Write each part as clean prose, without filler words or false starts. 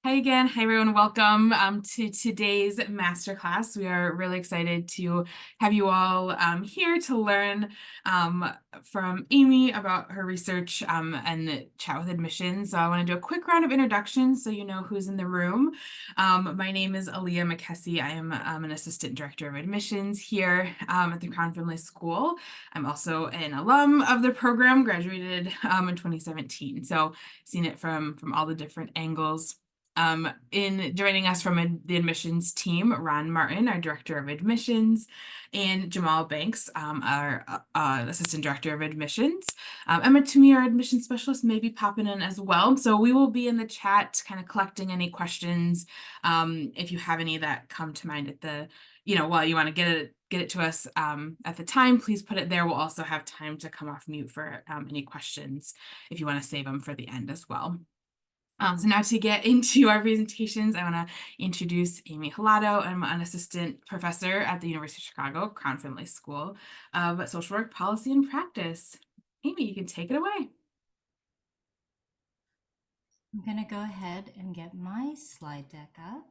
Hi again. Hi, everyone. Welcome to today's masterclass. We are really excited to have you all here to learn from Aimee about her research and chat with admissions. So I want to do a quick round of introductions so you know who's in the room. My name is Aaliyah McKessie. I am an assistant director of admissions here at the Crown Family School. I'm also an alum of the program, graduated in 2017. So seen it from all the different angles. In joining us from the admissions team, Ron Martin, our director of admissions, and Jamal Banks, our assistant director of admissions. Emma Toomey, our admissions specialist, may be popping in as well. So we will be in the chat, kind of collecting any questions. If you have any that come to mind at the, while you want to get it to us at the time, please put it there. We'll also have time to come off mute for any questions if you want to save them for the end as well. So now to get into our presentations, I want to introduce Aimee Hilado. I'm an assistant professor at the University of Chicago, Crown Family School of Social Work Policy and Practice. Aimee, you can take it away. I'm going to go ahead and get my slide deck up.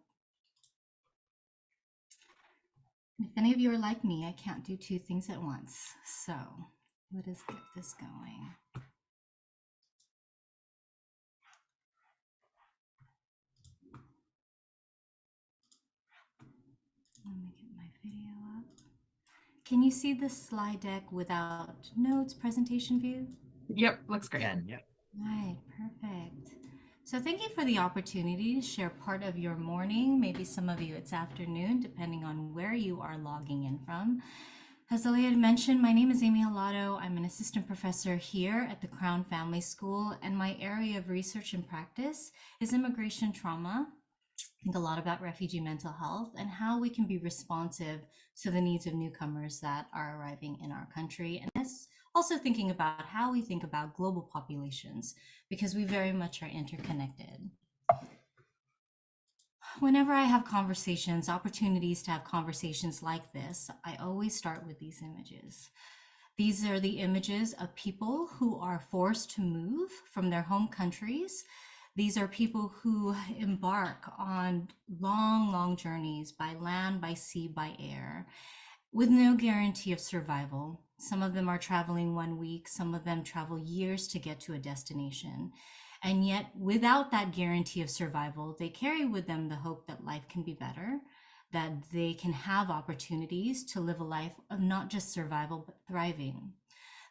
If any of you are like me, I can't do two things at once. So let us get this going. Let me get my video up. Can you see the slide deck without notes, presentation view? Yep, looks great. Yep. Right, perfect. So thank you for the opportunity to share part of your morning, maybe some of you it's afternoon, depending on where you are logging in from. As Aaliyah had mentioned, my name is Aimee Hilado. I'm an assistant professor here at the Crown Family School, and my area of research and practice is immigration trauma. I think a lot about refugee mental health and how we can be responsive to the needs of newcomers that are arriving in our country. And that's also thinking about how we think about global populations, because we very much are interconnected. Whenever I have conversations, opportunities to have conversations like this, I always start with these images. These are the images of people who are forced to move from their home countries. These are people who embark on long, long journeys by land, by sea, by air, with no guarantee of survival. Some of them are traveling 1 week, some of them travel years to get to a destination. And yet, without that guarantee of survival, they carry with them the hope that life can be better, that they can have opportunities to live a life of not just survival, but thriving.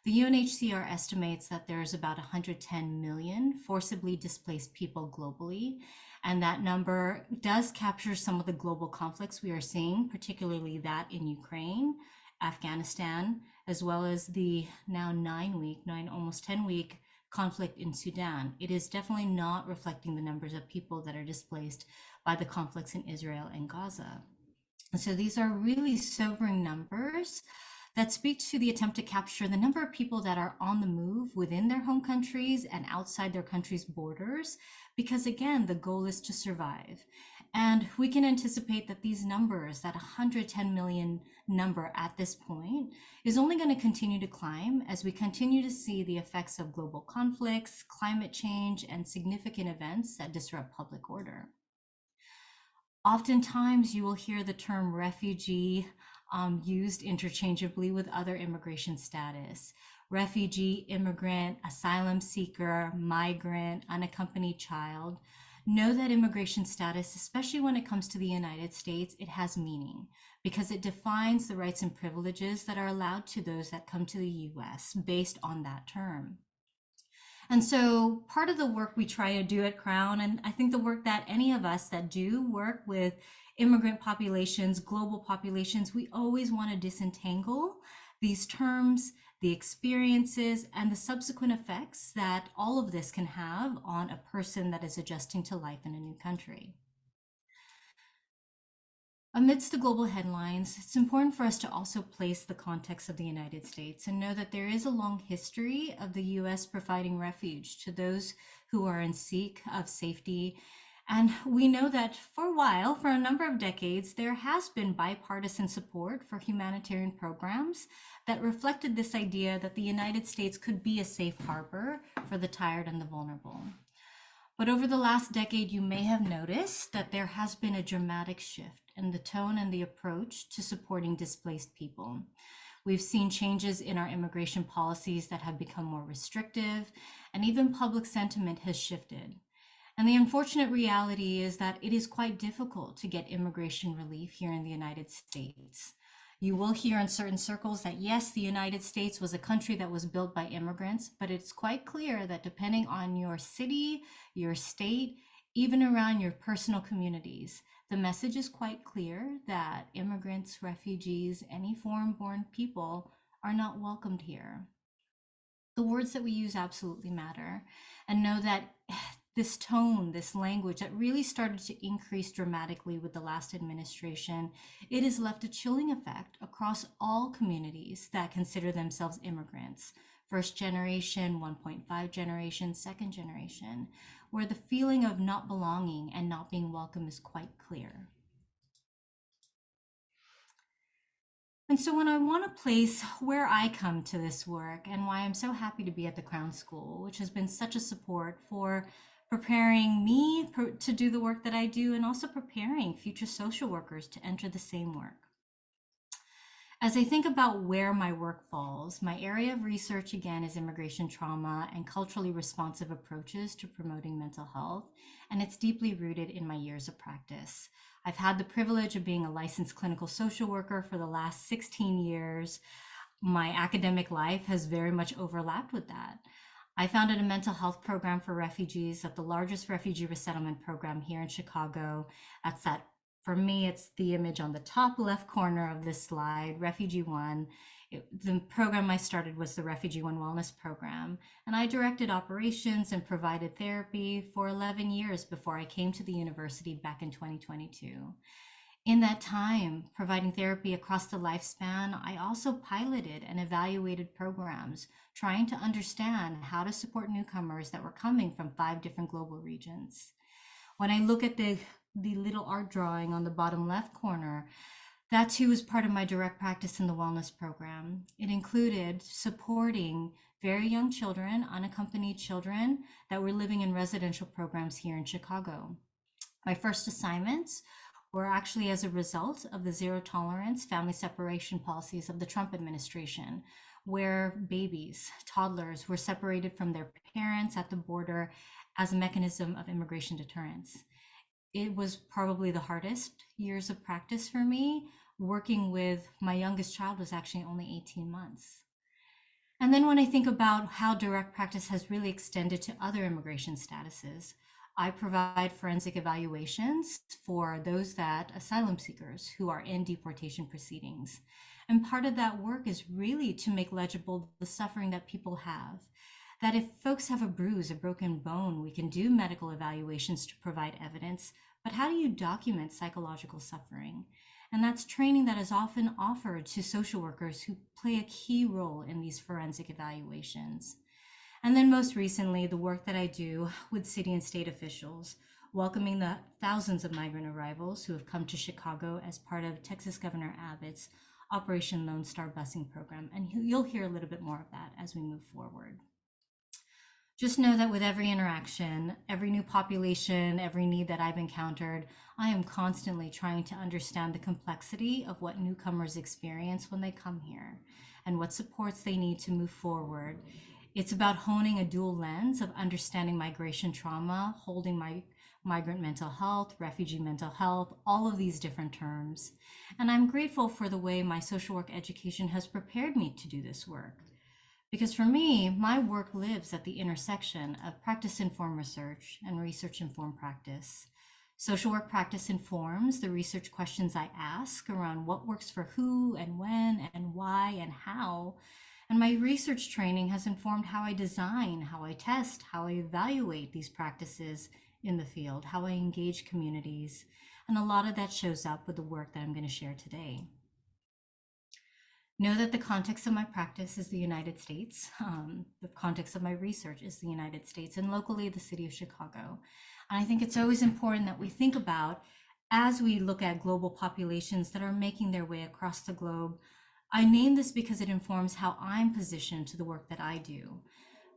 The UNHCR estimates that there's about 110 million forcibly displaced people globally, and that number does capture some of the global conflicts we are seeing, particularly that in Ukraine, Afghanistan, as well as the now almost 10-week conflict in Sudan. It is definitely not reflecting the numbers of people that are displaced by the conflicts in Israel and Gaza. And so these are really sobering numbers that speak to the attempt to capture the number of people that are on the move within their home countries and outside their country's borders, because again, the goal is to survive. And we can anticipate that these numbers, that 110 million number at this point, is only going to continue to climb as we continue to see the effects of global conflicts, climate change, and significant events that disrupt public order. Oftentimes, you will hear the term refugee used interchangeably with other immigration status. Refugee, immigrant, asylum seeker, migrant, unaccompanied child. Know that immigration status, especially when it comes to the United States, it has meaning because it defines the rights and privileges that are allowed to those that come to the US based on that term. And so part of the work we try to do at Crown, and I think the work that any of us that do work with immigrant populations, global populations, we always want to disentangle these terms, the experiences, and the subsequent effects that all of this can have on a person that is adjusting to life in a new country. Amidst the global headlines, it's important for us to also place the context of the United States and know that there is a long history of the US providing refuge to those who are in seek of safety. And we know that for a while, for a number of decades, there has been bipartisan support for humanitarian programs that reflected this idea that the United States could be a safe harbor for the tired and the vulnerable. But over the last decade, you may have noticed that there has been a dramatic shift in the tone and the approach to supporting displaced people. We've seen changes in our immigration policies that have become more restrictive, and even public sentiment has shifted. And the unfortunate reality is that it is quite difficult to get immigration relief here in the United States. You will hear in certain circles that yes, the United States was a country that was built by immigrants, but it's quite clear that depending on your city, your state, even around your personal communities, the message is quite clear that immigrants, refugees, any foreign born people are not welcomed here. The words that we use absolutely matter. And know that this tone, this language that really started to increase dramatically with the last administration, it has left a chilling effect across all communities that consider themselves immigrants. First generation, 1.5 generation, second generation, where the feeling of not belonging and not being welcome is quite clear. And so when I want to place where I come to this work and why I'm so happy to be at the Crown School, which has been such a support for preparing me to do the work that I do and also preparing future social workers to enter the same work. As I think about where my work falls, my area of research again is immigration trauma and culturally responsive approaches to promoting mental health, and it's deeply rooted in my years of practice. I've had the privilege of being a licensed clinical social worker for the last 16 years. My academic life has very much overlapped with that. I founded a mental health program for refugees at the largest refugee resettlement program here in Chicago. That's that For me, it's the image on the top left corner of this slide, Refugee One. The program I started was the Refugee One Wellness Program, and I directed operations and provided therapy for 11 years before I came to the university back in 2022. In that time, providing therapy across the lifespan, I also piloted and evaluated programs trying to understand how to support newcomers that were coming from 5 different global regions. When I look at the little art drawing on the bottom left corner, that too is part of my direct practice in the wellness program. It included supporting very young children, unaccompanied children that were living in residential programs here in Chicago. My first assignments were actually as a result of the zero tolerance family separation policies of the Trump administration, where babies, toddlers were separated from their parents at the border as a mechanism of immigration deterrence. It was probably the hardest years of practice for me. Working with my youngest child was actually only 18 months. And then when I think about how direct practice has really extended to other immigration statuses, I provide forensic evaluations for those that asylum seekers who are in deportation proceedings. And part of that work is really to make legible the suffering that people have. That if folks have a bruise, a broken bone, we can do medical evaluations to provide evidence, but how do you document psychological suffering? And that's training that is often offered to social workers who play a key role in these forensic evaluations. And then most recently, the work that I do with city and state officials, welcoming the thousands of migrant arrivals who have come to Chicago as part of Texas Governor Abbott's Operation Lone Star busing program. And you'll hear a little bit more of that as we move forward. Just know that with every interaction, every new population, every need that I've encountered, I am constantly trying to understand the complexity of what newcomers experience when they come here and what supports they need to move forward. It's about honing a dual lens of understanding migration trauma, holding migrant mental health, refugee mental health, all of these different terms. And I'm grateful for the way my social work education has prepared me to do this work. Because for me, my work lives at the intersection of practice-informed research and research-informed practice. Social work practice informs the research questions I ask around what works for who and when and why and how. And my research training has informed how I design, how I test, how I evaluate these practices in the field, how I engage communities. And a lot of that shows up with the work that I'm going to share today. Know that the context of my practice is the United States. The context of my research is the United States and locally the city of Chicago. And I think it's always important that we think about, as we look at global populations that are making their way across the globe, I name this because it informs how I'm positioned to the work that I do.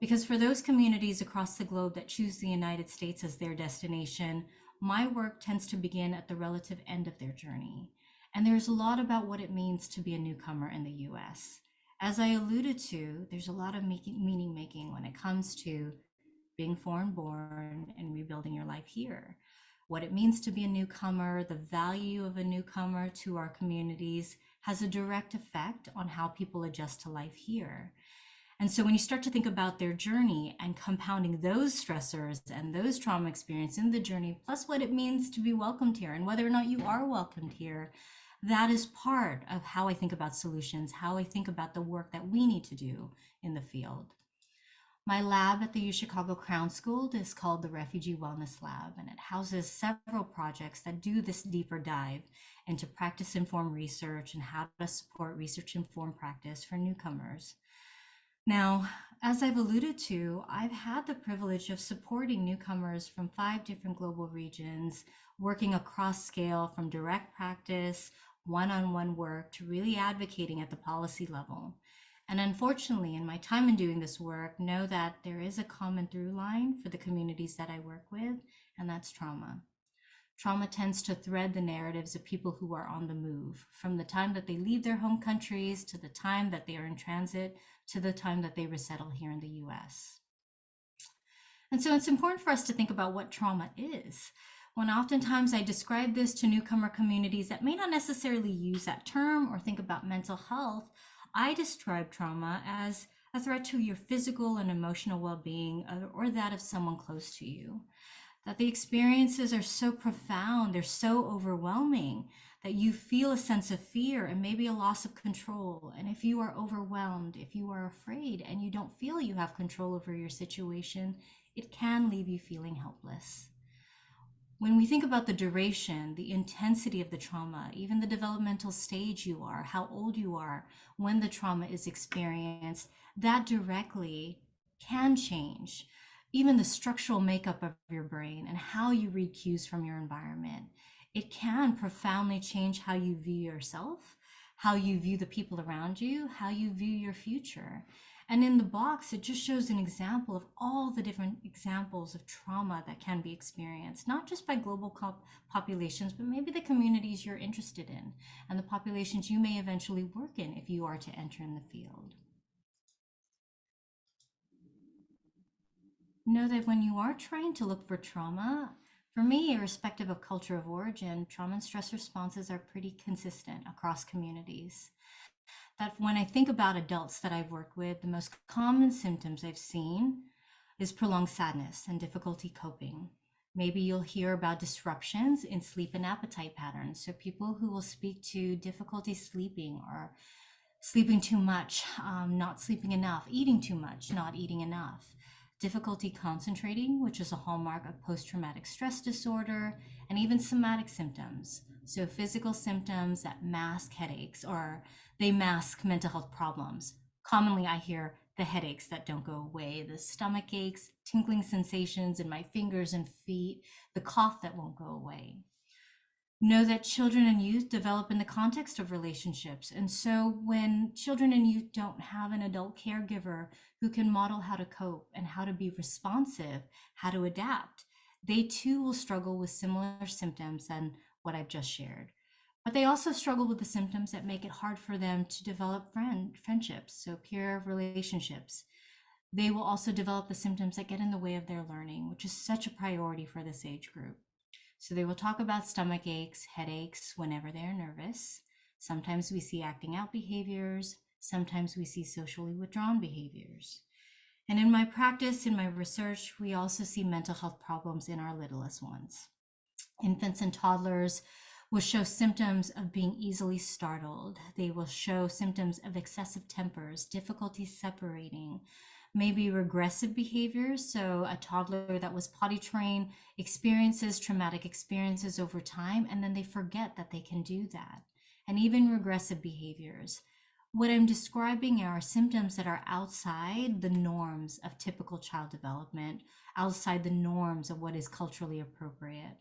Because for those communities across the globe that choose the United States as their destination, my work tends to begin at the relative end of their journey. And there's a lot about what it means to be a newcomer in the US. As I alluded to, there's a lot of meaning making when it comes to being foreign born and rebuilding your life here. What it means to be a newcomer, the value of a newcomer to our communities has a direct effect on how people adjust to life here. And so when you start to think about their journey and compounding those stressors and those trauma experience in the journey, plus what it means to be welcomed here and whether or not you are welcomed here, that is part of how I think about solutions, how I think about the work that we need to do in the field. My lab at the U Chicago Crown School is called the Refugee Wellness Lab, and it houses several projects that do this deeper dive into practice-informed research and how to support research-informed practice for newcomers. Now, as I've alluded to, I've had the privilege of supporting newcomers from 5 different global regions, working across scale from direct practice, one-on-one work, to really advocating at the policy level. And unfortunately, in my time in doing this work, know that there is a common through line for the communities that I work with, and that's trauma. Trauma tends to thread the narratives of people who are on the move, from the time that they leave their home countries to the time that they are in transit to the time that they resettle here in the US. And so it's important for us to think about what trauma is. When oftentimes I describe this to newcomer communities that may not necessarily use that term or think about mental health, I describe trauma as a threat to your physical and emotional well-being or that of someone close to you. That the experiences are so profound, they're so overwhelming that you feel a sense of fear and maybe a loss of control. And if you are overwhelmed, if you are afraid and you don't feel you have control over your situation, it can leave you feeling helpless. When we think about the duration, the intensity of the trauma, even the developmental stage you are, how old you are when the trauma is experienced, that directly can change even the structural makeup of your brain and how you read cues from your environment. It can profoundly change how you view yourself, how you view the people around you, how you view your future. And in the box, it just shows an example of all the different examples of trauma that can be experienced, not just by global populations, but maybe the communities you're interested in and the populations you may eventually work in if you are to enter in the field. Know that when you are trying to look for trauma, for me, irrespective of culture of origin, trauma and stress responses are pretty consistent across communities. That when I think about adults that I've worked with, the most common symptoms I've seen is prolonged sadness and difficulty coping. Maybe you'll hear about disruptions in sleep and appetite patterns. So people who will speak to difficulty sleeping or sleeping too much, not sleeping enough, eating too much, not eating enough, difficulty concentrating, which is a hallmark of post-traumatic stress disorder, and even somatic symptoms. So physical symptoms that mask headaches or they mask mental health problems. Commonly, I hear the headaches that don't go away, the stomach aches, tingling sensations in my fingers and feet, the cough that won't go away. Know that children and youth develop in the context of relationships. And so when children and youth don't have an adult caregiver who can model how to cope and how to be responsive, how to adapt, they too will struggle with similar symptoms than what I've just shared. But they also struggle with the symptoms that make it hard for them to develop friendships, so peer relationships. They will also develop the symptoms that get in the way of their learning, which is such a priority for this age group. So they will talk about stomach aches, headaches whenever they're nervous. Sometimes we see acting out behaviors. Sometimes we see socially withdrawn behaviors. And in my practice, in my research, we also see mental health problems in our littlest ones. Infants and toddlers will show symptoms of being easily startled. They will show symptoms of excessive tempers, difficulty separating, maybe regressive behaviors. So a toddler that was potty trained experiences traumatic experiences over time, and then they forget that they can do that. And even regressive behaviors. What I'm describing are symptoms that are outside the norms of typical child development, outside the norms of what is culturally appropriate.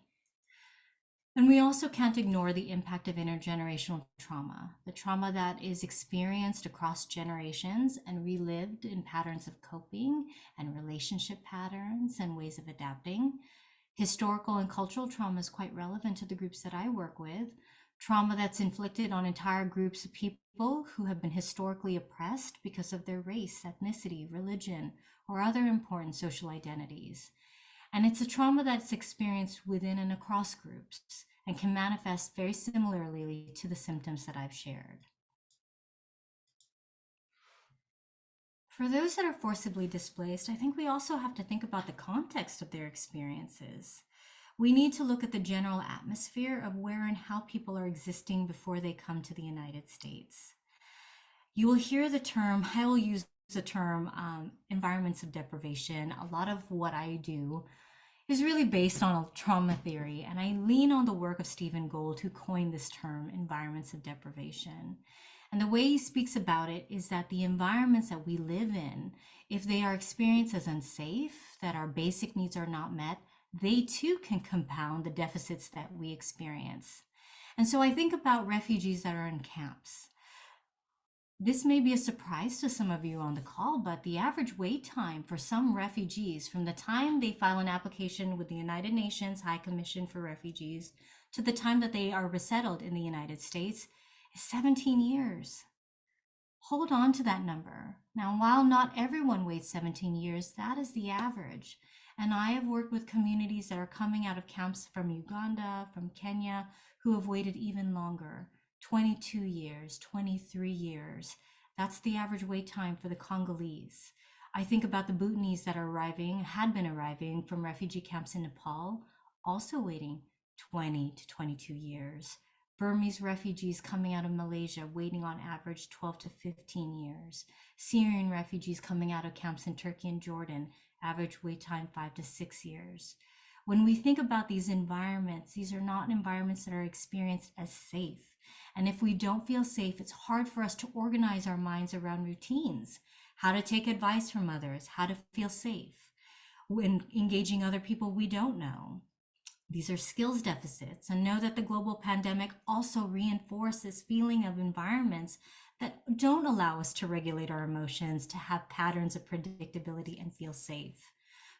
And we also can't ignore the impact of intergenerational trauma, the trauma that is experienced across generations and relived in patterns of coping and relationship patterns and ways of adapting. Historical and cultural trauma is quite relevant to the groups that I work with. Trauma that's inflicted on entire groups of people who have been historically oppressed because of their race, ethnicity, religion, or other important social identities. And it's a trauma that's experienced within and across groups and can manifest very similarly to the symptoms that I've shared. For those that are forcibly displaced, I think we also have to think about the context of their experiences. We need to look at the general atmosphere of where and how people are existing before they come to the United States. You will hear the term, I will use the term environments of deprivation. A lot of what I do is really based on a trauma theory, and I lean on the work of Stephen Gould, who coined this term, environments of deprivation. And the way he speaks about it is that the environments that we live in, if they are experienced as unsafe, that our basic needs are not met, they too can compound the deficits that we experience. And so I think about refugees that are in camps. This may be a surprise to some of you on the call, but the average wait time for some refugees from the time they file an application with the United Nations High Commission for Refugees to the time that they are resettled in the United States is 17 years. Hold on to that number. Now, while not everyone waits 17 years, that is the average. And I have worked with communities that are coming out of camps from Uganda, from Kenya, who have waited even longer, 22 years, 23 years. That's the average wait time for the Congolese. I think about the Bhutanese that are arriving, had been arriving from refugee camps in Nepal, also waiting 20 to 22 years. Burmese refugees coming out of Malaysia waiting on average 12 to 15 years. Syrian refugees coming out of camps in Turkey and Jordan, average wait time 5 to 6 years. When we think about these environments, these are not environments that are experienced as safe. And if we don't feel safe, it's hard for us to organize our minds around routines, how to take advice from others, how to feel safe when engaging other people we don't know. These are skills deficits, and know that the global pandemic also reinforced this feeling of environments that don't allow us to regulate our emotions, to have patterns of predictability and feel safe.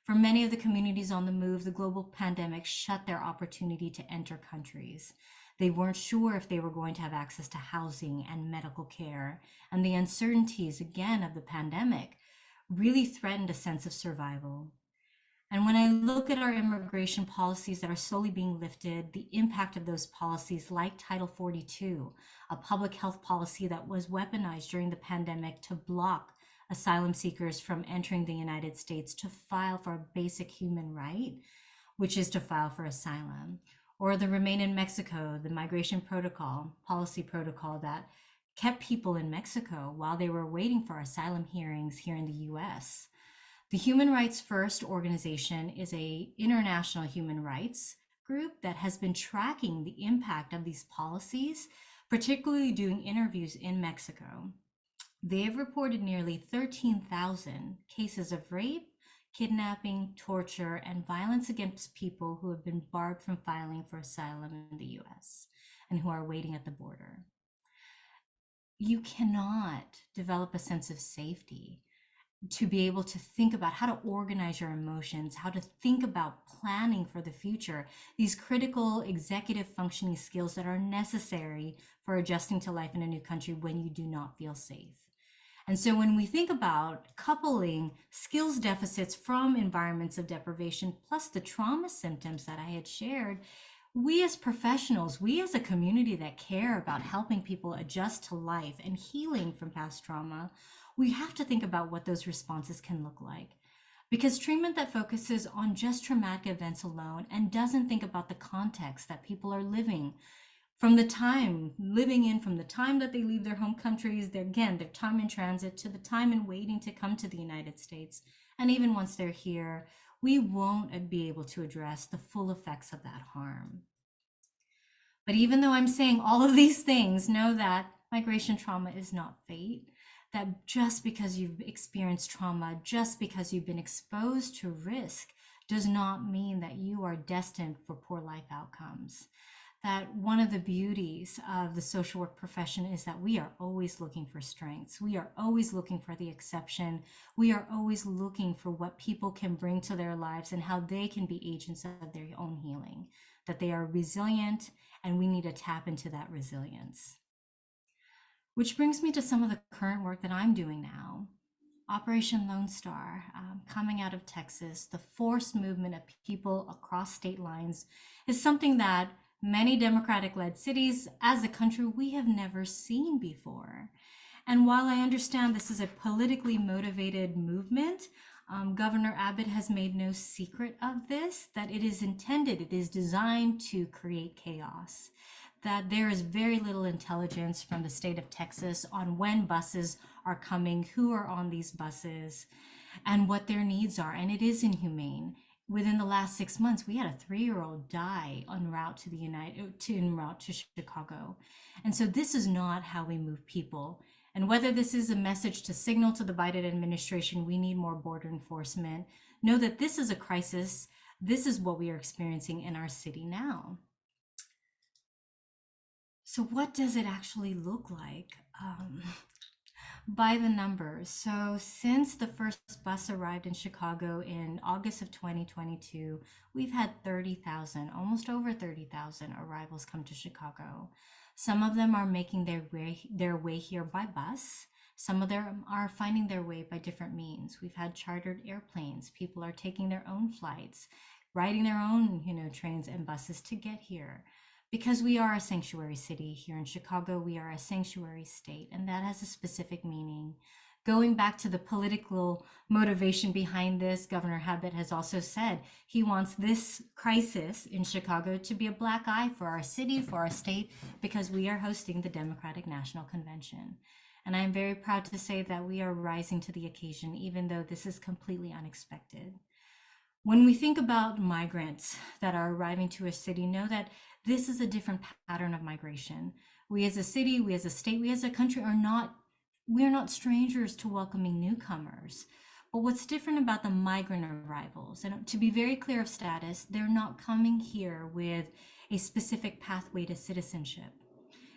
For many of the communities on the move, the global pandemic shut their opportunity to enter countries. They weren't sure if they were going to have access to housing and medical care, and the uncertainties, again, of the pandemic really threatened a sense of survival. And when I look at our immigration policies that are slowly being lifted, the impact of those policies, like Title 42, a public health policy that was weaponized during the pandemic to block asylum seekers from entering the United States to file for a basic human right, which is to file for asylum, or the Remain in Mexico, the migration protocol, policy protocol that kept people in Mexico while they were waiting for asylum hearings here in the US. The Human Rights First organization is a international human rights group that has been tracking the impact of these policies, particularly doing interviews in Mexico. They have reported nearly 13,000 cases of rape, kidnapping, torture, and violence against people who have been barred from filing for asylum in the US and who are waiting at the border. You cannot develop a sense of safety to be able to think about how to organize your emotions, how to think about planning for the future, these critical executive functioning skills that are necessary for adjusting to life in a new country when you do not feel safe. And so when we think about coupling skills deficits from environments of deprivation plus the trauma symptoms that I had shared, we as professionals, we as a community that care about helping people adjust to life and healing from past trauma, we have to think about what those responses can look like. Because treatment that focuses on just traumatic events alone and doesn't think about the context that people are living from the time that they leave their home countries, their time in transit, to the time in waiting to come to the United States, and even once they're here, we won't be able to address the full effects of that harm. But even though I'm saying all of these things, know that migration trauma is not fate, that just because you've experienced trauma, just because you've been exposed to risk, does not mean that you are destined for poor life outcomes. that one of the beauties of the social work profession is that we are always looking for strengths. We are always looking for the exception. We are always looking for what people can bring to their lives and how they can be agents of their own healing, that they are resilient, and we need to tap into that resilience. Which brings me to some of the current work that I'm doing now. Operation Lone Star, coming out of Texas, the forced movement of people across state lines is something that many Democratic led cities as a country we have never seen before. And while I understand this is a politically motivated movement, Governor Abbott has made no secret of this, that it is intended, it is designed to create chaos, that there is very little intelligence from the state of Texas on when buses are coming, who are on these buses, and what their needs are. And it is inhumane. Within the last 6 months, we had a 3-year-old die en route to Chicago. And so this is not how we move people. And whether this is a message to signal to the Biden administration, we need more border enforcement, know that this is a crisis. This is what we are experiencing in our city now. So what does it actually look like? By the numbers. So since the first bus arrived in Chicago in August of 2022, we've had 30,000, almost over 30,000 arrivals come to Chicago. Some of them are making their way here by bus. Some of them are finding their way by different means. We've had chartered airplanes. People are taking their own flights, riding their own, trains and buses to get here. Because we are a sanctuary city here in Chicago, we are a sanctuary state, and that has a specific meaning. Going back to the political motivation behind this, Governor Abbott has also said he wants this crisis in Chicago to be a black eye for our city, for our state, because we are hosting the Democratic National Convention. And I am very proud to say that we are rising to the occasion, even though this is completely unexpected. When we think about migrants that are arriving to a city, know that this is a different pattern of migration. We as a city, we as a state, we as a country we are not strangers to welcoming newcomers. But what's different about the migrant arrivals, and to be very clear of status, they're not coming here with a specific pathway to citizenship.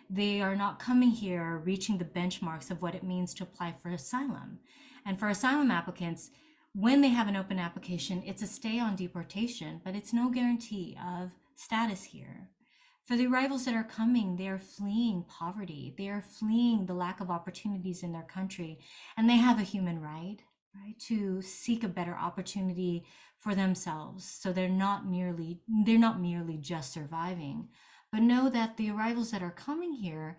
They are not coming here reaching the benchmarks of what it means to apply for asylum. And for asylum applicants, when they have an open application, it's a stay on deportation, but it's no guarantee of status here. For the arrivals that are coming, they are fleeing poverty. They are fleeing the lack of opportunities in their country, and they have a human right to seek a better opportunity for themselves. So they're not merely just surviving, but know that the arrivals that are coming here,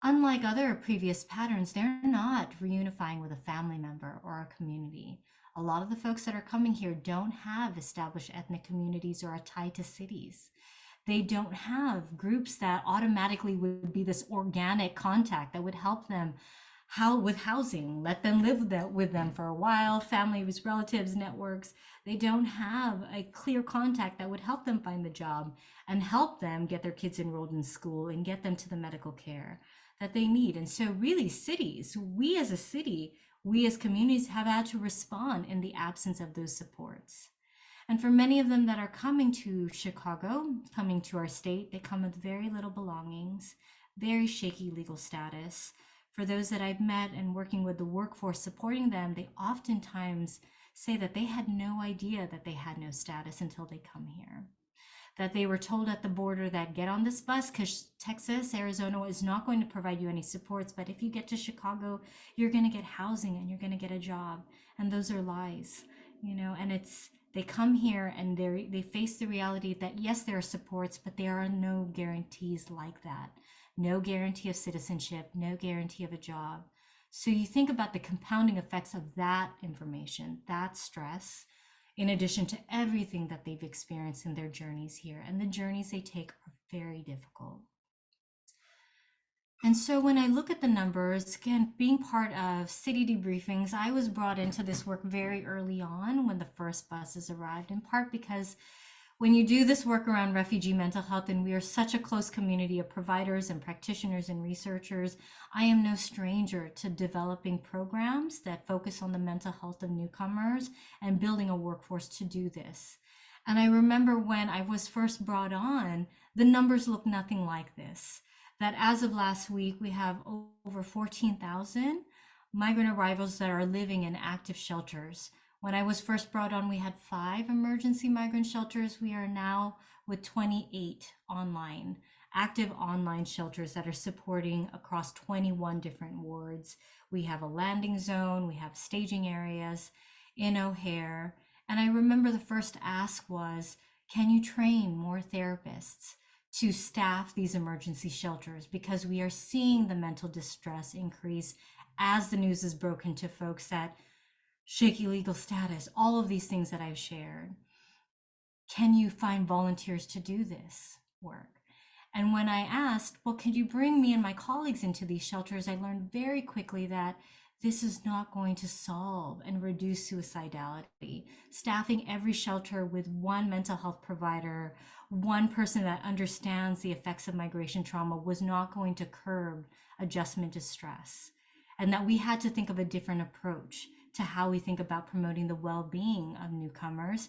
unlike other previous patterns, they're not reunifying with a family member or a community. A lot of the folks that are coming here don't have established ethnic communities or a tie to cities. They don't have groups that automatically would be this organic contact that would help them with housing, let them live with them for a while, families, relatives, networks. They don't have a clear contact that would help them find the job and help them get their kids enrolled in school and get them to the medical care that they need. And so really cities, we as a city, we as communities have had to respond in the absence of those supports. And for many of them that are coming to Chicago, coming to our state, they come with very little belongings, very shaky legal status. For those that I've met and working with the workforce supporting them, they oftentimes say that they had no idea that they had no status until they come here. That they were told at the border that get on this bus because Texas, Arizona is not going to provide you any supports, but if you get to Chicago, you're going to get housing and you're going to get a job. And those are lies, and they come here and they face the reality that yes, there are supports, but there are no guarantees like that. No guarantee of citizenship, no guarantee of a job. So you think about the compounding effects of that information, that stress, in addition to everything that they've experienced in their journeys here. And the journeys they take are very difficult. And so when I look at the numbers, again, being part of city debriefings, I was brought into this work very early on when the first buses arrived, in part because when you do this work around refugee mental health, and we are such a close community of providers and practitioners and researchers, I am no stranger to developing programs that focus on the mental health of newcomers and building a workforce to do this. And I remember when I was first brought on, the numbers look nothing like this. That as of last week, we have over 14,000 migrant arrivals that are living in active shelters. When I was first brought on, we had 5 emergency migrant shelters. We are now with 28 online, active online shelters that are supporting across 21 different wards. We have a landing zone, we have staging areas in O'Hare. And I remember the first ask was, can you train more therapists to staff these emergency shelters? Because we are seeing the mental distress increase as the news is broken to folks that shaky legal status, all of these things that I've shared. Can you find volunteers to do this work? And when I asked, well, could you bring me and my colleagues into these shelters? I learned very quickly that this is not going to solve and reduce suicidality. Staffing every shelter with one mental health provider, one person that understands the effects of migration trauma was not going to curb adjustment distress. And that we had to think of a different approach to how we think about promoting the well-being of newcomers,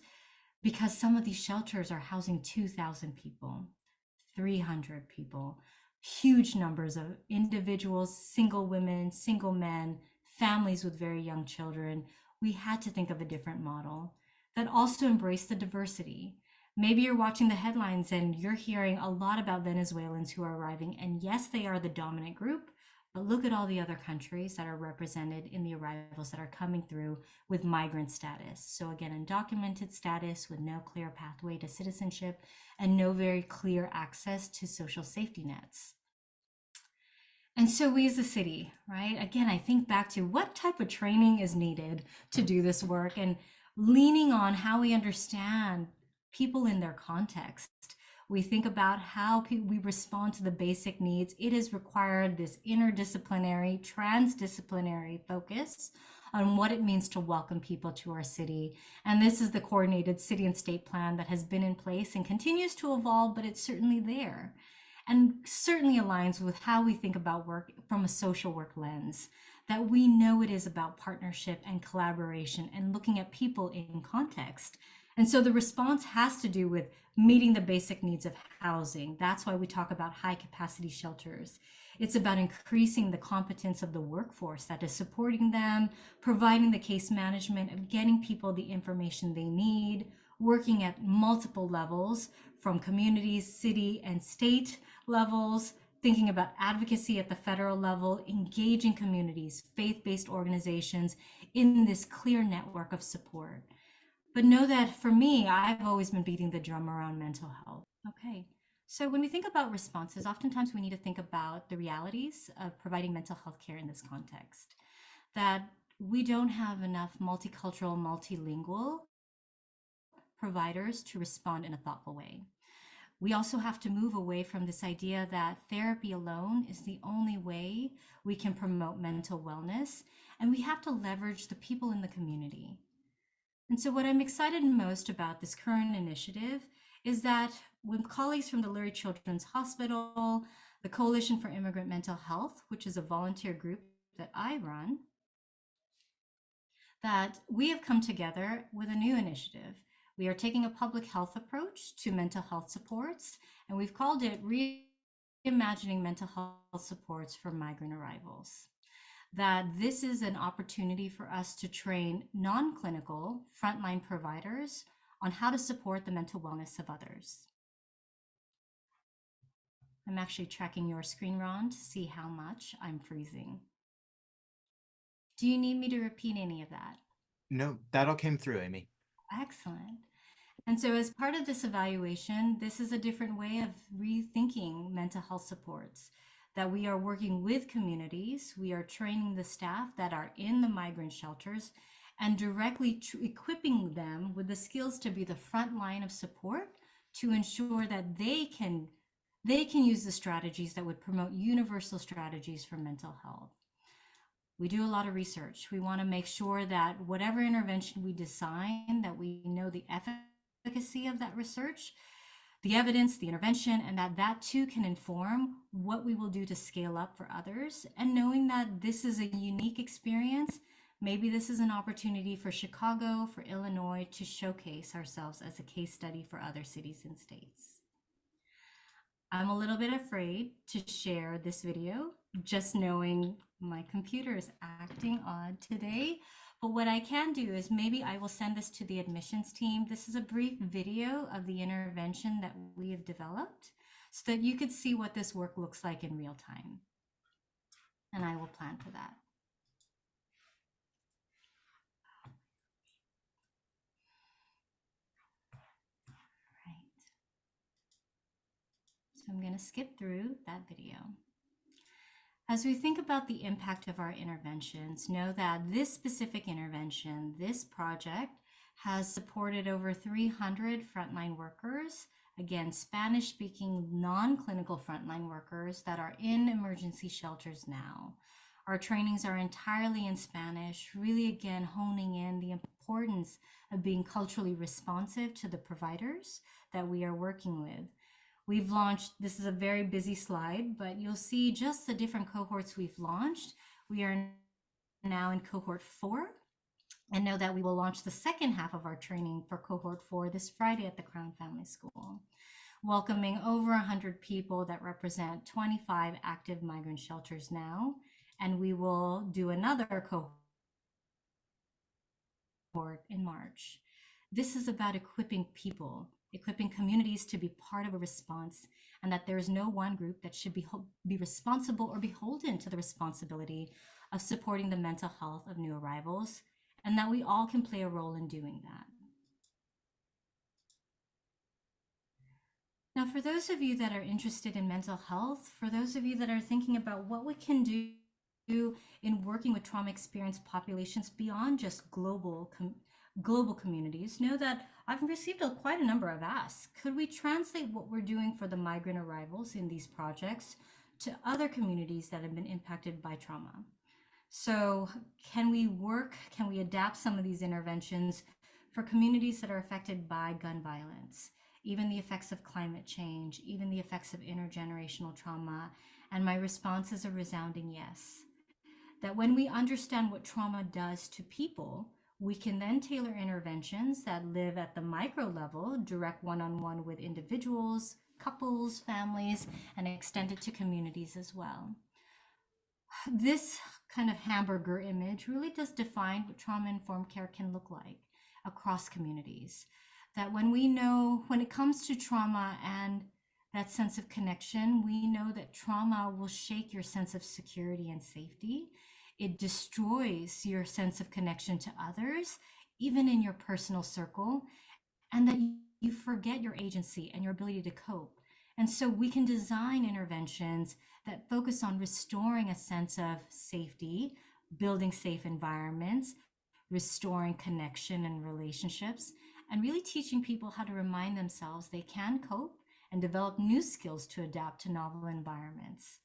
because some of these shelters are housing 2,000 people, 300 people, huge numbers of individuals, single women, single men, families with very young children. We had to think of a different model that also embraced the diversity. Maybe you're watching the headlines and you're hearing a lot about Venezuelans who are arriving, and yes, they are the dominant group, but look at all the other countries that are represented in the arrivals that are coming through with migrant status. So again, undocumented status with no clear pathway to citizenship and no very clear access to social safety nets. And so we as a city, right? Again, I think back to what type of training is needed to do this work and leaning on how we understand people in their context. We think about how we respond to the basic needs. It has required this interdisciplinary, transdisciplinary focus on what it means to welcome people to our city. And this is the coordinated city and state plan that has been in place and continues to evolve, but it's certainly there. And certainly aligns with how we think about work from a social work lens, that we know it is about partnership and collaboration and looking at people in context. And so the response has to do with meeting the basic needs of housing. That's why we talk about high capacity shelters. It's about increasing the competence of the workforce that is supporting them, providing the case management of getting people the information they need, working at multiple levels from communities, city, and state levels, thinking about advocacy at the federal level, engaging communities, faith-based organizations in this clear network of support. But know that for me, I've always been beating the drum around mental health. Okay. So when we think about responses, oftentimes we need to think about the realities of providing mental health care in this context. That we don't have enough multicultural, multilingual providers to respond in a thoughtful way. We also have to move away from this idea that therapy alone is the only way we can promote mental wellness, and we have to leverage the people in the community. And so what I'm excited most about this current initiative is that with colleagues from the Lurie Children's Hospital, the Coalition for Immigrant Mental Health, which is a volunteer group that I run, that we have come together with a new initiative. We are taking a public health approach to mental health supports, and we've called it Reimagining Mental Health Supports for Migrant Arrivals. That this is an opportunity for us to train non-clinical frontline providers on how to support the mental wellness of others. I'm actually tracking your screen, Ron, to see how much I'm freezing. Do you need me to repeat any of that? No, that all came through, Aimee. Excellent. And so as part of this evaluation, this is a different way of rethinking mental health supports, that we are working with communities, we are training the staff that are in the migrant shelters and directly equipping them with the skills to be the front line of support to ensure that they can use the strategies that would promote universal strategies for mental health. We do a lot of research. We want to make sure that whatever intervention we design, that we know the efficacy of that research, the evidence, the intervention, and that too can inform what we will do to scale up for others. And knowing that this is a unique experience Maybe this is an opportunity for Chicago, for Illinois to showcase ourselves as a case study for other cities and states. I'm a little bit afraid to share this video, just knowing my computer is acting odd today. But what I can do is maybe I will send this to the admissions team. This is a brief video of the intervention that we have developed so that you could see what this work looks like in real time. And I will plan for that. Right. So I'm going to skip through that video. As we think about the impact of our interventions, know that this specific intervention, this project, has supported over 300 frontline workers, again, Spanish-speaking non-clinical frontline workers that are in emergency shelters now. Our trainings are entirely in Spanish, really again honing in the importance of being culturally responsive to the providers that we are working with. We've launched, this is a very busy slide, but you'll see just the different cohorts we've launched. We are now in cohort 4, and know that we will launch the second half of our training for cohort 4 this Friday at the Crown Family School, welcoming over 100 people that represent 25 active migrant shelters now. And we will do another cohort in March. This is about equipping people, equipping communities to be part of a response, and that there is no one group that should be responsible or beholden to the responsibility of supporting the mental health of new arrivals, and that we all can play a role in doing that. Now, for those of you that are interested in mental health, for those of you that are thinking about what we can do in working with trauma experienced populations beyond just global communities, know that I've received quite a number of asks. Could we translate what we're doing for the migrant arrivals in these projects to other communities that have been impacted by trauma? So can we adapt some of these interventions for communities that are affected by gun violence, even the effects of climate change, even the effects of intergenerational trauma? And my response is a resounding yes. That when we understand what trauma does to people, we can then tailor interventions that live at the micro level, direct one-on-one with individuals, couples, families, and extend it to communities as well. This kind of hamburger image really does define what trauma-informed care can look like across communities. That when it comes to trauma and that sense of connection, we know that trauma will shake your sense of security and safety. It destroys your sense of connection to others, even in your personal circle, and that you forget your agency and your ability to cope. And so we can design interventions that focus on restoring a sense of safety, building safe environments, restoring connection and relationships, and really teaching people how to remind themselves they can cope and develop new skills to adapt to novel environments.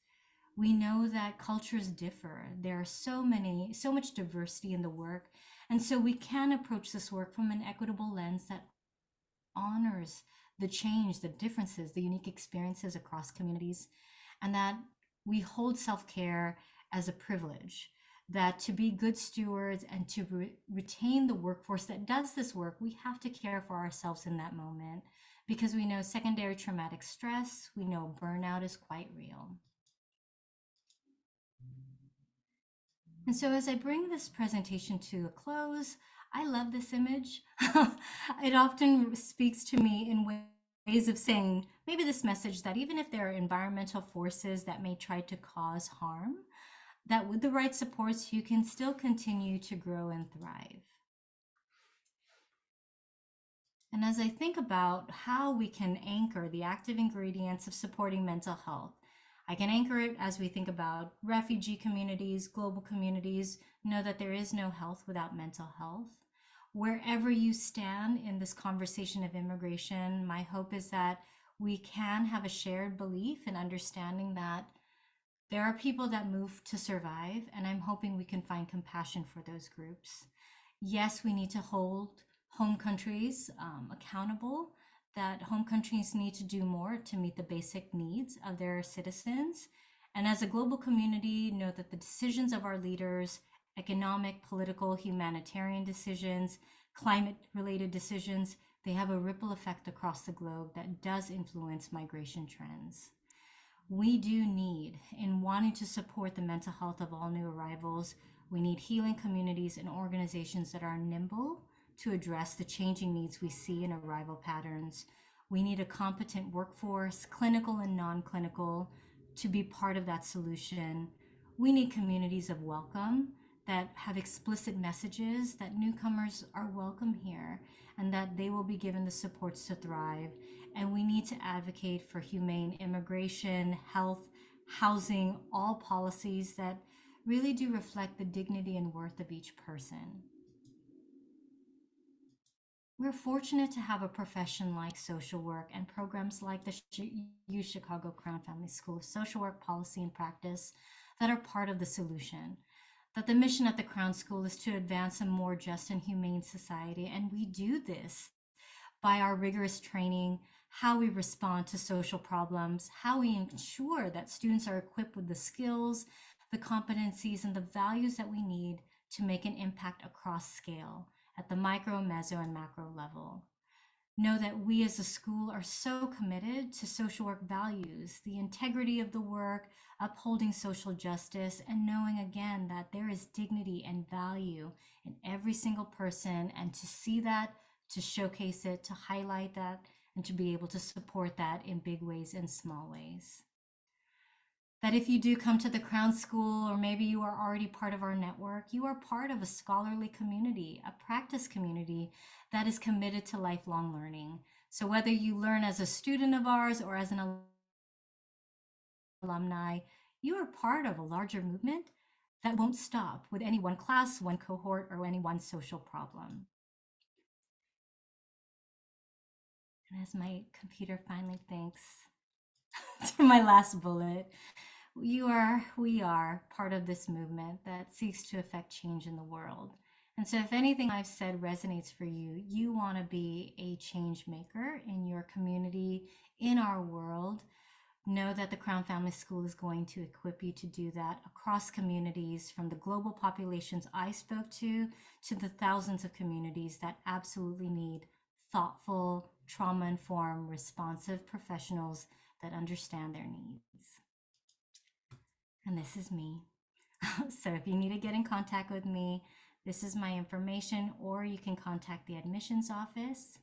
We know that cultures differ. There are so much diversity in the work. And so we can approach this work from an equitable lens that honors the change, the differences, the unique experiences across communities, and that we hold self-care as a privilege, that to be good stewards and to retain the workforce that does this work, we have to care for ourselves in that moment, because we know secondary traumatic stress, we know burnout is quite real. And so as I bring this presentation to a close, I love this image. It often speaks to me in ways of saying maybe this message that even if there are environmental forces that may try to cause harm, that with the right supports, you can still continue to grow and thrive. And as I think about how we can anchor the active ingredients of supporting mental health, I can anchor it as we think about refugee communities, global communities, know that there is no health without mental health. Wherever you stand in this conversation of immigration, my hope is that we can have a shared belief and understanding that there are people that move to survive, and I'm hoping we can find compassion for those groups. Yes, we need to hold home countries accountable, that home countries need to do more to meet the basic needs of their citizens. And as a global community, know that the decisions of our leaders economic, political, humanitarian decisions, climate-related decisions, they have a ripple effect across the globe that does influence migration trends. We do need, in wanting to support the mental health of all new arrivals, we need healing communities and organizations that are nimble to address the changing needs we see in arrival patterns. We need a competent workforce, clinical and non-clinical, to be part of that solution. We need communities of welcome that have explicit messages that newcomers are welcome here and that they will be given the supports to thrive. And we need to advocate for humane immigration, health, housing, all policies that really do reflect the dignity and worth of each person. We're fortunate to have a profession like social work and programs like the U Chicago Crown Family School of Social Work Policy and Practice that are part of the solution. That the mission at the Crown School is to advance a more just and humane society, and we do this by our rigorous training, how we respond to social problems, how we ensure that students are equipped with the skills, the competencies, and the values that we need to make an impact across scale at the micro, meso, and macro level. Know that we as a school are so committed to social work values, the integrity of the work, upholding social justice, and knowing again that there is dignity and value in every single person, and to see that, to showcase it, to highlight that, and to be able to support that in big ways and small ways. That if you do come to the Crown School, or maybe you are already part of our network, you are part of a scholarly community, a practice community that is committed to lifelong learning. So whether you learn as a student of ours or as an alumni, you are part of a larger movement that won't stop with any one class, one cohort, or any one social problem. And as my computer finally thinks to my last bullet, we are part of this movement that seeks to affect change in the world. And so if anything I've said resonates for you, you want to be a change maker in your community, in our world, know that the Crown Family School is going to equip you to do that across communities, from the global populations I spoke to the thousands of communities that absolutely need thoughtful, trauma-informed, responsive professionals that understand their needs. And this is me. So if you need to get in contact with me, this is my information, or you can contact the admissions office.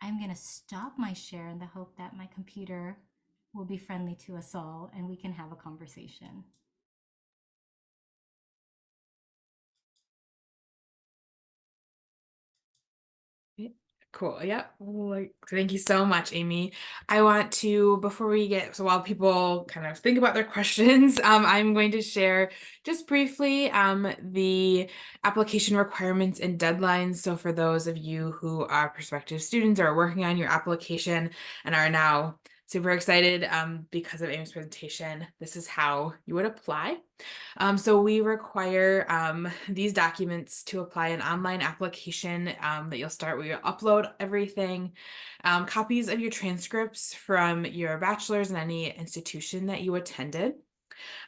I'm going to stop my share in the hope that my computer will be friendly to us all and we can have a conversation. Cool. Yeah. Thank you so much, Aimee. I want to, before we get, so while people kind of think about their questions, I'm going to share just briefly the application requirements and deadlines. So for those of you who are prospective students or are working on your application and are now super excited because of Aimee's presentation, this is how you would apply. So we require these documents to apply an online application that you'll start where you'll upload everything, copies of your transcripts from your bachelor's and any institution that you attended.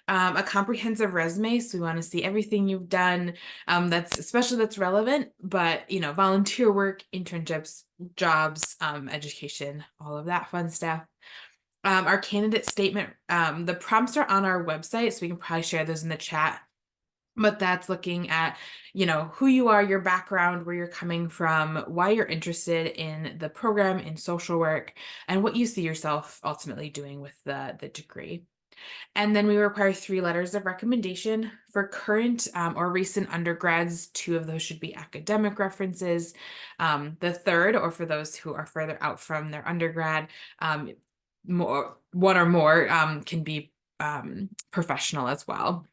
A comprehensive resume, so we want to see everything you've done that's relevant, but volunteer work, internships, jobs, education, all of that fun stuff. Our candidate statement, the prompts are on our website, so we can probably share those in the chat. But that's looking at, who you are, your background, where you're coming from, why you're interested in the program in social work, and what you see yourself ultimately doing with the degree. And then we require 3 letters of recommendation for current or recent undergrads. 2 of those should be academic references. The third, or for those who are further out from their undergrad, one or more can be professional as well.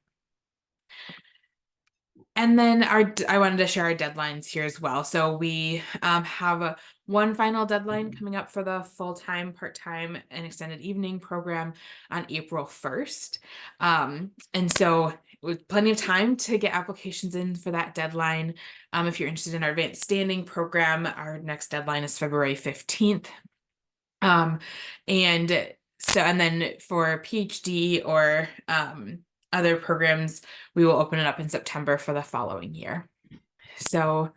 And then I wanted to share our deadlines here as well. So we have one final deadline coming up for the full-time, part-time, and extended evening program on April 1st. And so with plenty of time to get applications in for that deadline. If you're interested in our advanced standing program, our next deadline is February 15th. And then for PhD or other programs, we will open it up in September for the following year. So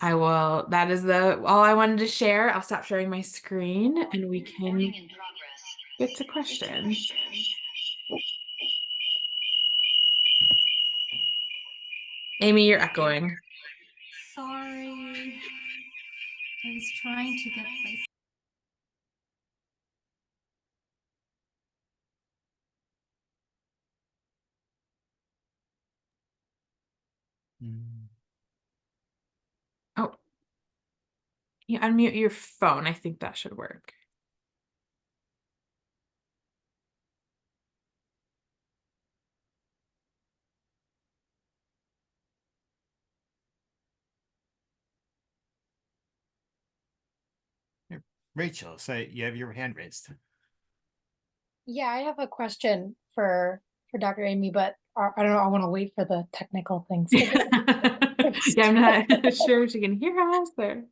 that is all I wanted to share. I'll stop sharing my screen and we can get to questions. Aimee, you're echoing. Sorry. I was trying to get my Oh, you unmute your phone. I think that should work. Rachel, so you have your hand raised. Yeah, I have a question for Dr. Aimee, but I don't know. I want to wait for the technical things. Yeah, I'm not sure if she can hear us or.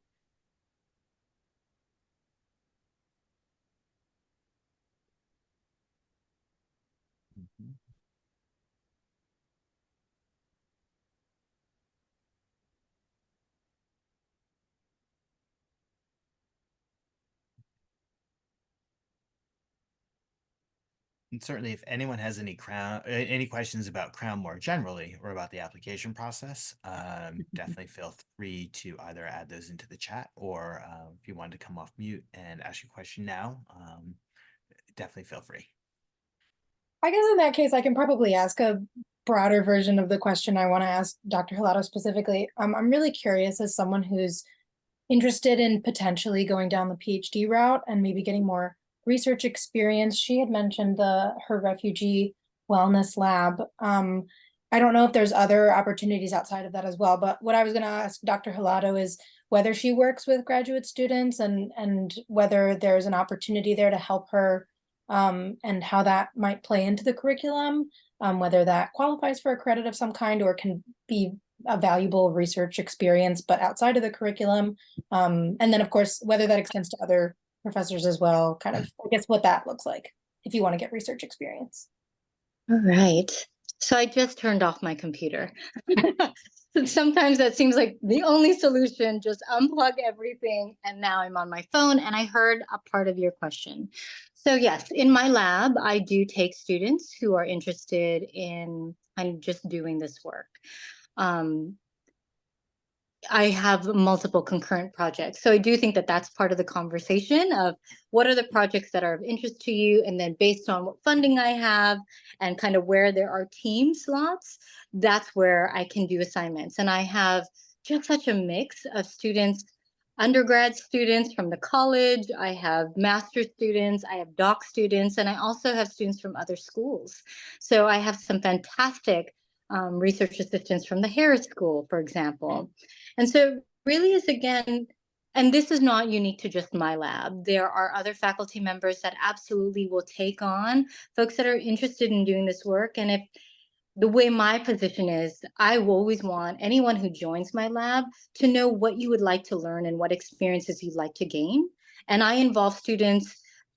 And certainly, if anyone has any questions about Crown more generally or about the application process, definitely feel free to either add those into the chat or if you want to come off mute and ask your question now, definitely feel free. I guess in that case, I can probably ask a broader version of the question I want to ask Dr. Hilado specifically. I'm really curious as someone who's interested in potentially going down the PhD route and maybe getting more research experience. She had mentioned her refugee wellness lab. I don't know if there's other opportunities outside of that as well, but what I was going to ask Dr. Hilado is whether she works with graduate students and whether there's an opportunity there to help her, and how that might play into the curriculum, whether that qualifies for a credit of some kind or can be a valuable research experience, but outside of the curriculum. And then, of course, whether that extends to other professors as well, kind of, I guess, what that looks like if you want to get research experience. All right. So I just turned off my computer. Sometimes that seems like the only solution, just unplug everything. And now I'm on my phone and I heard a part of your question. So yes, in my lab, I do take students who are interested in kind of just doing this work. I have multiple concurrent projects. So I do think that that's part of the conversation of what are the projects that are of interest to you? And then based on what funding I have and kind of where there are team slots, that's where I can do assignments. And I have just such a mix of students, undergrad students from the college, I have master's students, I have doc students, and I also have students from other schools. So I have some fantastic research assistants from the Harris School, for example. And so really is, again, and this is not unique to just my lab. There are other faculty members that absolutely will take on folks that are interested in doing this work. And if the way my position is, I will always want anyone who joins my lab to know what you would like to learn and what experiences you'd like to gain. And I involve students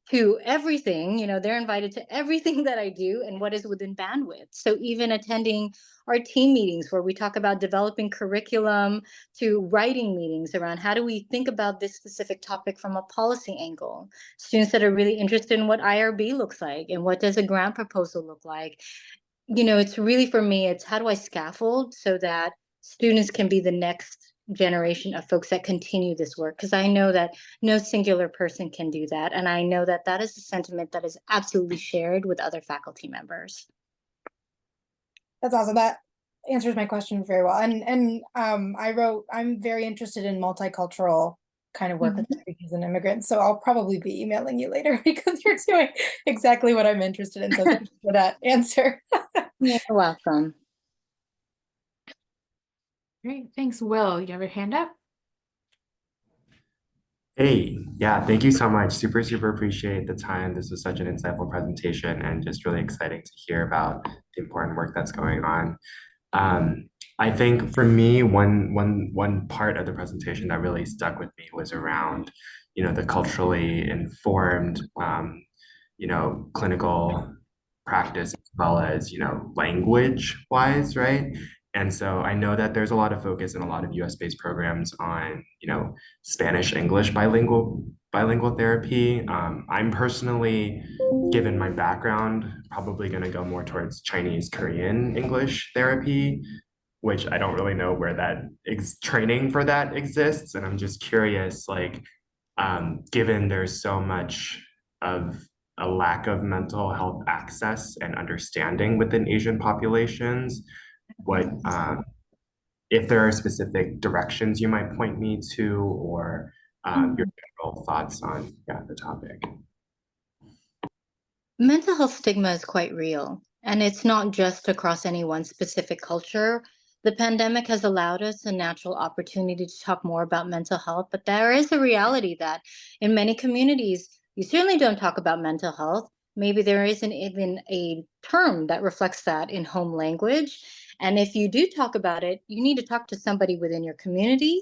to everything, they're invited to everything that I do and what is within bandwidth. So even attending our team meetings where we talk about developing curriculum, to writing meetings around how do we think about this specific topic from a policy angle. Students that are really interested in what IRB looks like and what does a grant proposal look like. It's really, for me, it's how do I scaffold so that students can be the next generation of folks that continue this work, because I know that no singular person can do that, and I know that that is a sentiment that is absolutely shared with other faculty members. That's awesome. That answers my question very well. And I wrote, I'm very interested in multicultural kind of work with refugees and immigrants, so I'll probably be emailing you later because you're doing exactly what I'm interested in. So thank you for that answer. You're welcome. Great, thanks. Will, you have your hand up? Hey, yeah, thank you so much. Super, super appreciate the time. This was such an insightful presentation and just really exciting to hear about the important work that's going on. I think for me, one part of the presentation that really stuck with me was around, the culturally informed, clinical practice as well as, language wise, right? And so I know that there's a lot of focus in a lot of US-based programs on, Spanish English bilingual therapy. I'm personally, given my background, probably going to go more towards Chinese Korean English therapy, which I don't really know where that training for that exists. And I'm just curious, like, given there's so much of a lack of mental health access and understanding within Asian populations, what if there are specific directions you might point me to, or your general thoughts on the topic? Mental health stigma is quite real, and it's not just across any one specific culture. The pandemic has allowed us a natural opportunity to talk more about mental health, but there is a reality that in many communities, you certainly don't talk about mental health. Maybe there isn't even a term that reflects that in home language. And if you do talk about it, you need to talk to somebody within your community.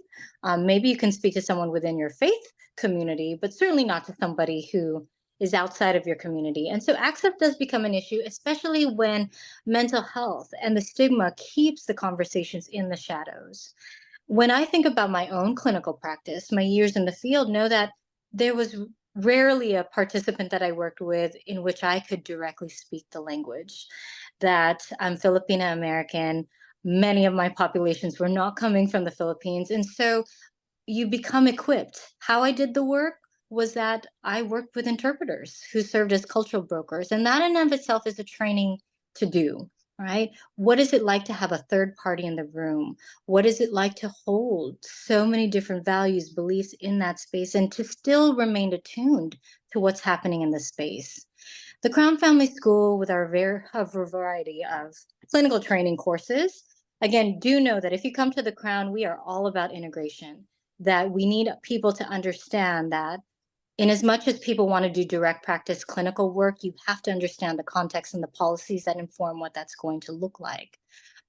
Maybe you can speak to someone within your faith community, but certainly not to somebody who is outside of your community. And so access does become an issue, especially when mental health and the stigma keeps the conversations in the shadows. When I think about my own clinical practice, my years in the field, know that there was rarely a participant that I worked with in which I could directly speak the language. That I'm Filipino American. Many of my populations were not coming from the Philippines. And so you become equipped. How I did the work was that I worked with interpreters who served as cultural brokers. And that in and of itself is a training to do, right? What is it like to have a third party in the room? What is it like to hold so many different values, beliefs in that space and to still remain attuned to what's happening in the space? The Crown Family School, with our a variety of clinical training courses, again, do know that if you come to the Crown, we are all about integration, that we need people to understand that in as much as people want to do direct practice clinical work, you have to understand the context and the policies that inform what that's going to look like.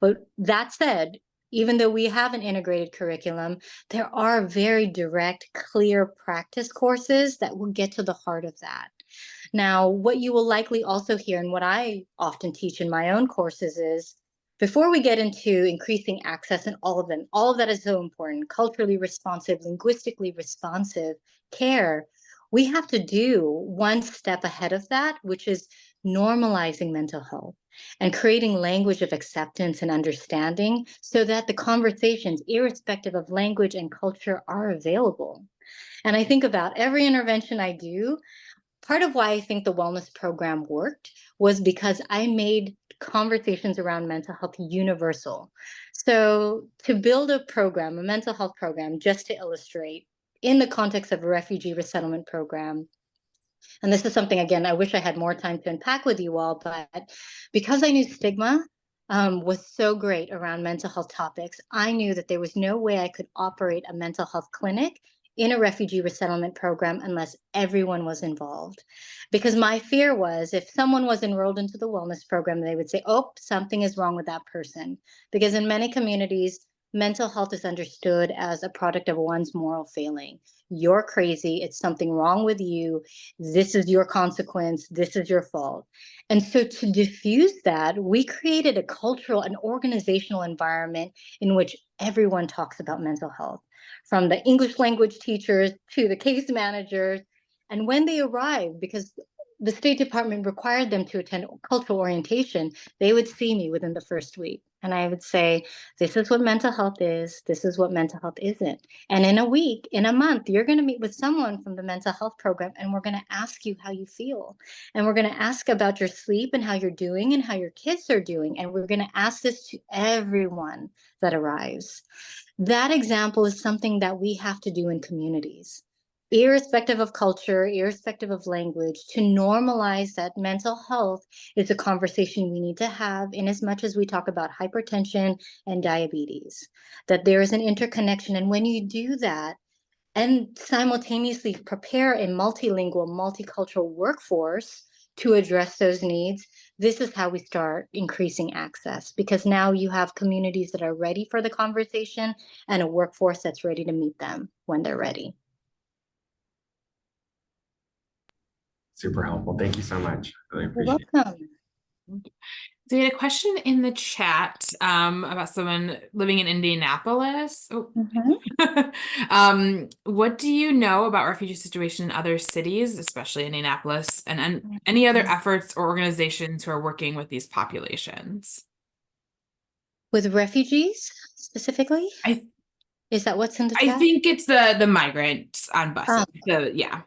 But that said, even though we have an integrated curriculum, there are very direct, clear practice courses that will get to the heart of that. Now, what you will likely also hear, and what I often teach in my own courses, is before we get into increasing access and all of that is so important, culturally responsive, linguistically responsive care, we have to do one step ahead of that, which is normalizing mental health and creating language of acceptance and understanding so that the conversations, irrespective of language and culture, are available. And I think about every intervention I do, part of why I think the wellness program worked was because I made conversations around mental health universal. So to build a program, a mental health program, just to illustrate, in the context of a refugee resettlement program, and this is something, again, I wish I had more time to unpack with you all, but because I knew stigma was so great around mental health topics, I knew that there was no way I could operate a mental health clinic in a refugee resettlement program unless everyone was involved. Because my fear was if someone was enrolled into the wellness program, they would say, oh, something is wrong with that person. Because in many communities, mental health is understood as a product of one's moral failing. You're crazy. It's something wrong with you. This is your consequence. This is your fault. And so to diffuse that, we created a cultural and organizational environment in which everyone talks about mental health, from the English language teachers to the case managers. And when they arrived, because the State Department required them to attend cultural orientation, they would see me within the first week. And I would say, this is what mental health is. This is what mental health isn't. And in a week, in a month, you're going to meet with someone from the mental health program, and we're going to ask you how you feel. And we're going to ask about your sleep and how you're doing and how your kids are doing. And we're going to ask this to everyone that arrives. That example is something that we have to do in communities, irrespective of culture, irrespective of language, to normalize that mental health is a conversation we need to have in as much as we talk about hypertension and diabetes, that there is an interconnection. And when you do that and simultaneously prepare a multilingual, multicultural workforce to address those needs, this is how we start increasing access, because now you have communities that are ready for the conversation and a workforce that's ready to meet them when they're ready. Super helpful. Thank you so much. Really You're appreciate it. welcome. So we had a question in the chat about someone living in Indianapolis. Oh. What do you know about refugee situation in other cities, especially Indianapolis, and any other efforts or organizations who are working with these populations? With refugees specifically? Is that what's in the I chat? think it's the migrants on buses. Yeah.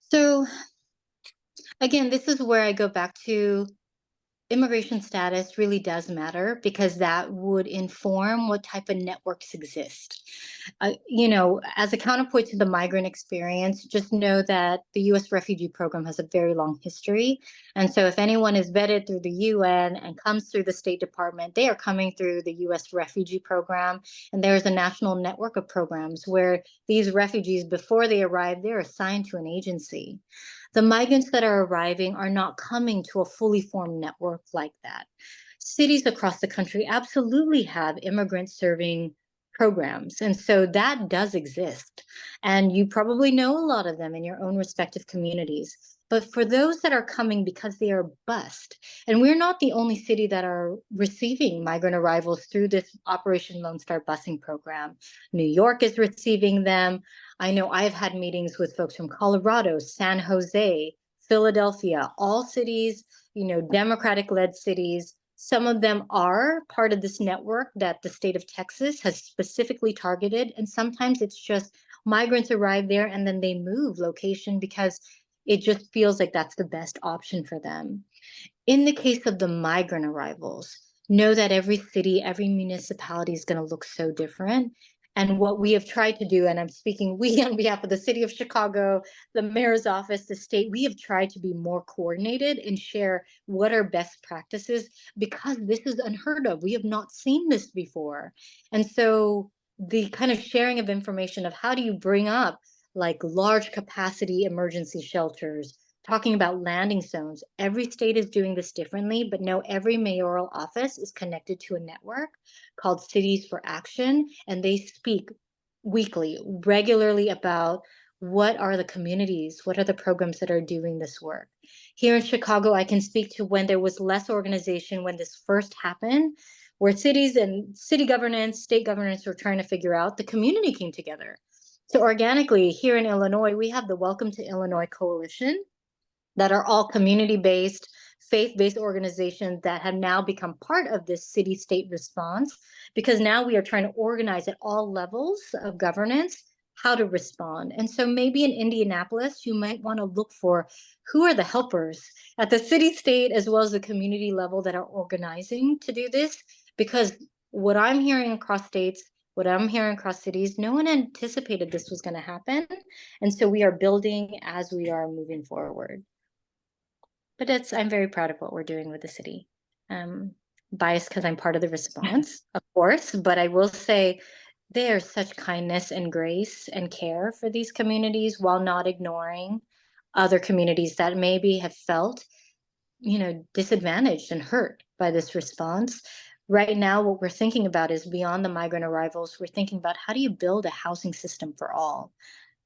So again, this is where I go back to immigration status really does matter because that would inform what type of networks exist. As a counterpoint to the migrant experience, just know that the U.S. refugee program has a very long history. And so if anyone is vetted through the UN and comes through the State Department, they are coming through the U.S. refugee program. And there's a national network of programs where these refugees, before they arrive, they're assigned to an agency. The migrants that are arriving are not coming to a fully formed network like that. Cities across the country absolutely have immigrant serving programs. And so that does exist. And you probably know a lot of them in your own respective communities. But for those that are coming because they are bused, and we're not the only city that are receiving migrant arrivals through this Operation Lone Star busing program. New York is receiving them. I know I've had meetings with folks from Colorado, San Jose, Philadelphia, all cities, Democratic-led cities. Some of them are part of this network that the state of Texas has specifically targeted. And sometimes it's just migrants arrive there and then they move location because it just feels like that's the best option for them. In the case of the migrant arrivals, know that every city, every municipality is going to look so different. And what we have tried to do, and I'm speaking we on behalf of the city of Chicago, the mayor's office, the state, we have tried to be more coordinated and share what are best practices because this is unheard of. We have not seen this before. And so the kind of sharing of information of how do you bring up like large capacity emergency shelters, talking about landing zones. Every state is doing this differently, but no, every mayoral office is connected to a network called Cities for Action, and they speak weekly, regularly about what are the communities, what are the programs that are doing this work. Here in Chicago, I can speak to when there was less organization when this first happened, where cities and city governance, state governance were trying to figure out, the community came together. So organically, here in Illinois, we have the Welcome to Illinois Coalition, that are all community-based, faith-based organizations that have now become part of this city-state response, because now we are trying to organize at all levels of governance how to respond. And so maybe in Indianapolis, you might want to look for who are the helpers at the city-state as well as the community level that are organizing to do this, because what I'm hearing across states, what I'm hearing across cities, no one anticipated this was going to happen. And so we are building as we are moving forward. But I'm very proud of what we're doing with the city. Biased because I'm part of the response, of course, but I will say there's such kindness and grace and care for these communities while not ignoring other communities that maybe have felt, disadvantaged and hurt by this response. Right now, what we're thinking about is beyond the migrant arrivals, we're thinking about how do you build a housing system for all?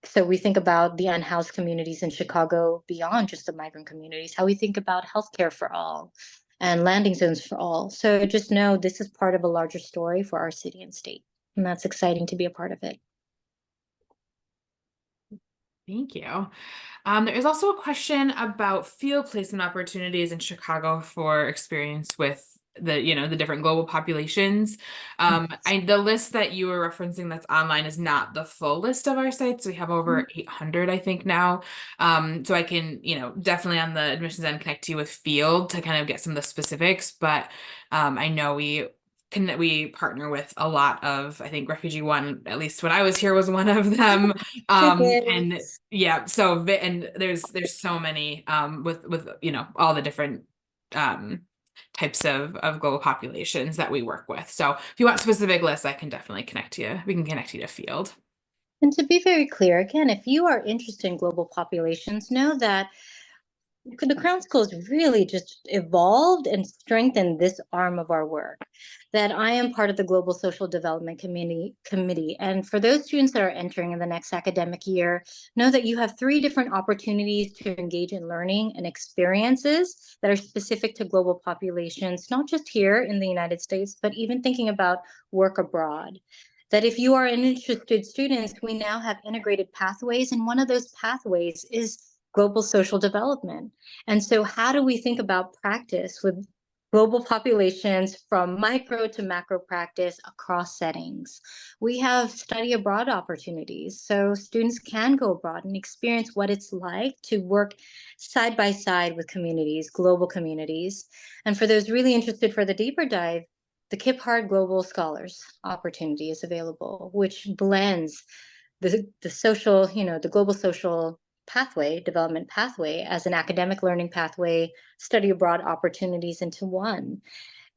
So we think about the unhoused communities in Chicago beyond just the migrant communities, how we think about healthcare for all and landing zones for all. So just know this is part of a larger story for our city and state. And that's exciting to be a part of it. Thank you. There is also a question about field placement opportunities in Chicago for experience with the different global populations. The list that you were referencing that's online is not the full list of our sites. We have over 800, I think now. So I can, definitely on the admissions end connect you with field to kind of get some of the specifics, but I know we partner with a lot of, I think Refugee One, at least when I was here, was one of them. And yeah, so and there's so many with all the different types of global populations that we work with. So if you want specific lists, I can definitely connect you. We can connect you to field. And to be very clear, again, if you are interested in global populations, know that the Crown School has really just evolved and strengthened this arm of our work. That I am part of the Global Social Development Committee. And for those students that are entering in the next academic year, know that you have 3 different opportunities to engage in learning and experiences that are specific to global populations, not just here in the United States, but even thinking about work abroad. That if you are an interested student, we now have integrated pathways, and one of those pathways is global social development. And so how do we think about practice with global populations from micro to macro practice across settings? We have study abroad opportunities, so students can go abroad and experience what it's like to work side by side with communities, global communities. And for those really interested for the deeper dive, the Kip Hart Global Scholars opportunity is available, which blends the social, the global social pathway, development pathway, as an academic learning pathway, study abroad opportunities into one.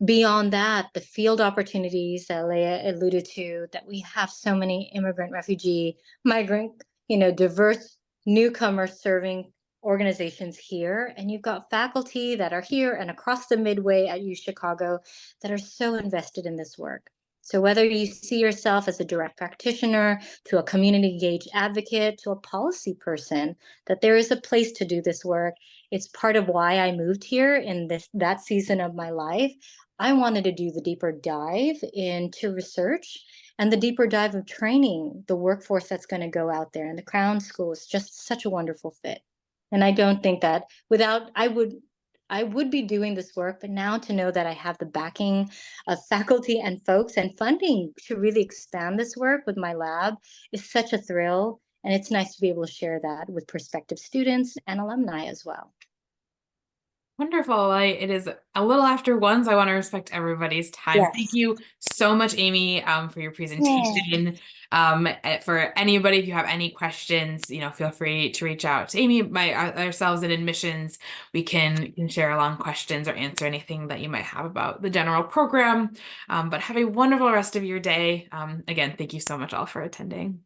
Beyond that, the field opportunities that Leah alluded to, that we have so many immigrant, refugee, migrant, diverse newcomers serving organizations here. And you've got faculty that are here and across the Midway at U Chicago that are so invested in this work. So whether you see yourself as a direct practitioner, to a community engaged advocate, to a policy person, that there is a place to do this work. It's part of why I moved here in that season of my life. I wanted to do the deeper dive into research and the deeper dive of training the workforce that's going to go out there. And the Crown School is just such a wonderful fit. And I don't think that without, I would be doing this work, but now to know that I have the backing of faculty and folks and funding to really expand this work with my lab is such a thrill. And it's nice to be able to share that with prospective students and alumni as well. Wonderful. It is a little after 1, so I want to respect everybody's time. Yes. Thank you so much, Aimee, for your presentation. For anybody, if you have any questions, feel free to reach out to Aimee, ourselves in admissions. We can share along questions or answer anything that you might have about the general program. But have a wonderful rest of your day. Again, thank you so much all for attending.